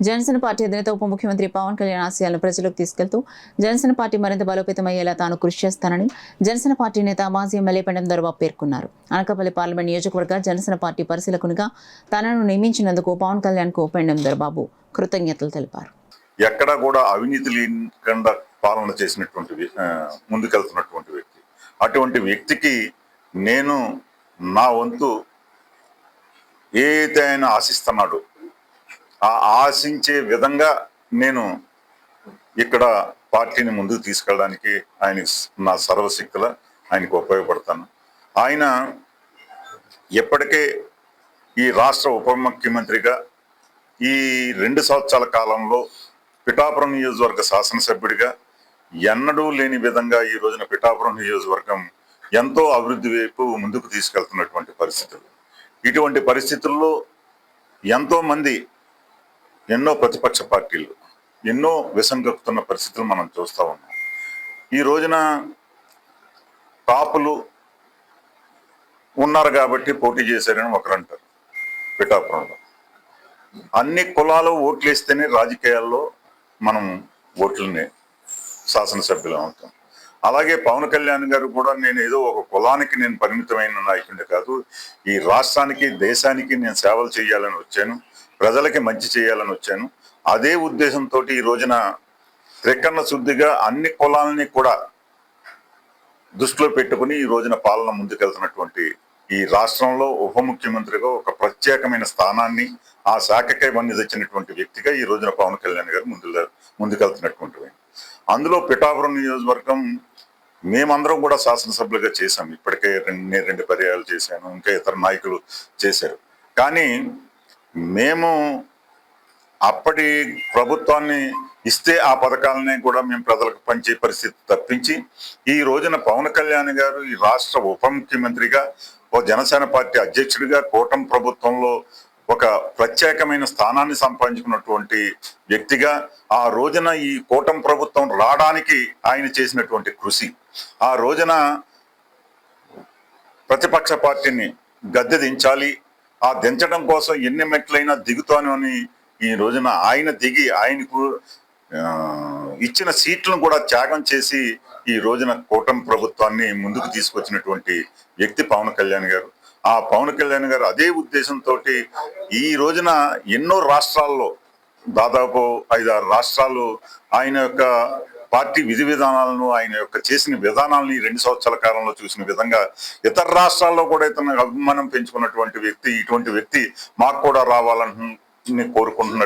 Janasena party అధినేత ఉప ముఖ్యమంత్రి పవన్ కళ్యాణ్ ఆశయాలను ప్రజలకు తీసుకెళ్తూ జనసేన పార్టీ మరింత బలోపేతమయ్యేలా తాను కృషి చేస్తానని జనసేన పార్టీ నేత మాజీ ఎమ్మెల్యే పెండం దొరబాబు పేర్కొన్నారు. అనకాపల్లి పార్లమెంట్ నియోజకవర్గ జనసేన పార్టీ పరిశీలకునిగా తనను నియమించినందుకు పవన్ కళ్యాణ్ కు పెండం దొరబాబు కృతజ్ఞతలు తెలిపారు. ఎక్కడ కూడా అవినీతి లేకుండా పాలన చేసినటువంటి ముందుకెళ్తున్నటువంటి వ్యక్తి. అటువంటి వ్యక్తికి నేను నా వంతు ఏదైతే ఆయన ఆశిస్తున్నాడో ఆ ఆశించే విధంగా నేను ఇక్కడ పార్టీని ముందుకు తీసుకెళ్ళడానికి ఆయన నా సర్వశక్తుల ఆయనకు ఉపయోగపడతాను. ఆయన ఎప్పటికే ఈ రాష్ట్ర ఉప ముఖ్యమంత్రిగా ఈ 2 సంవత్సరాల కాలంలో పిఠాపురం నియోజకవర్గ శాసనసభ్యుడిగా ఎన్నడూ లేని విధంగా ఈ రోజున పిఠాపురం నియోజకవర్గం ఎంతో అభివృద్ధి వైపు ముందుకు తీసుకెళ్తున్నటువంటి పరిస్థితులు. ఇటువంటి పరిస్థితుల్లో ఎంతో మంది ఎన్నో ప్రతిపక్ష పార్టీలు ఎన్నో విషం కక్కుతున్న పరిస్థితులు మనం చూస్తూ ఉన్నాం. ఈ రోజున కాపులు ఉన్నారు కాబట్టి పోటీ చేశారని ఒకరు అంటారు. పిఠాపురంలో అన్ని కులాలు ఓట్లేస్తేనే రాజకీయాల్లో మనం ఓట్లని శాసనసభ్యులు అవుతాం. అలాగే పవన్ కళ్యాణ్ గారు కూడా నేను ఏదో ఒక కులానికి నేను పరిమితమైన నాయకుడిని కాదు, ఈ రాష్ట్రానికి దేశానికి నేను సేవలు చేయాలని వచ్చాను, ప్రజలకి మంచి చేయాలని వచ్చాను. అదే ఉద్దేశంతో ఈ రోజున త్రికరణ శుద్ధిగా అన్ని కులాలని కూడా దృష్టిలో పెట్టుకుని ఈ రోజున పాలన ముందుకెళ్తున్నటువంటి ఈ రాష్ట్రంలో ఉప ముఖ్యమంత్రిగా ఒక ప్రత్యేకమైన స్థానాన్ని ఆ శాఖకే వన్ని తెచ్చినటువంటి వ్యక్తిగా ఈ రోజున పవన్ కళ్యాణ్ గారు ముందుకెళ్తున్నటువంటి. అందులో పిఠాపురం నియోజకవర్గం మేమందరం కూడా శాసనసభ్యులుగా చేశాం. ఇప్పటికే నేను 2 పర్యాయాలు చేశాను, ఇంకా ఇతర నాయకులు చేశారు. కానీ మేము అప్పటి ప్రభుత్వాన్ని ఇస్తే ఆ పథకాలని కూడా మేము ప్రజలకు పంచే పరిస్థితి తప్పించి ఈ రోజున పవన్ కళ్యాణ్ గారు ఈ రాష్ట్ర ఉప ముఖ్యమంత్రిగా ఓ జనసేన పార్టీ అధ్యక్షుడిగా కూటమి ప్రభుత్వంలో ఒక ప్రత్యేకమైన స్థానాన్ని సంపాదించుకున్నటువంటి వ్యక్తిగా ఆ రోజున ఈ కూటమి ప్రభుత్వం రావడానికి ఆయన చేసినటువంటి కృషి, ఆ రోజున ప్రతిపక్ష పార్టీని గద్దె దించాలి, ఆ దించడం కోసం ఎన్ని మెట్లైనా దిగుతాను అని ఈ రోజున ఆయన దిగి ఆయనకు ఇచ్చిన సీట్లను కూడా త్యాగం చేసి ఈ రోజున కూటమి ప్రభుత్వాన్ని ముందుకు తీసుకొచ్చినటువంటి వ్యక్తి పవన్ కళ్యాణ్ గారు. ఆ పవన్ కళ్యాణ్ గారు అదే ఉద్దేశంతో ఈ రోజున ఎన్నో రాష్ట్రాల్లో దాదాపు 5-6 రాష్ట్రాలు ఆయన యొక్క పార్టీ విధి విధానాలను ఆయన యొక్క చేసిన విధానాలను ఈ 2 సంవత్సరాల కాలంలో చూసిన విధంగా ఇతర రాష్ట్రాల్లో కూడా ఇతను అభిమానం పెంచుకున్నటువంటి వ్యక్తి. ఇటువంటి వ్యక్తి మాకు కూడా రావాలని కోరుకుంటున్నట్టు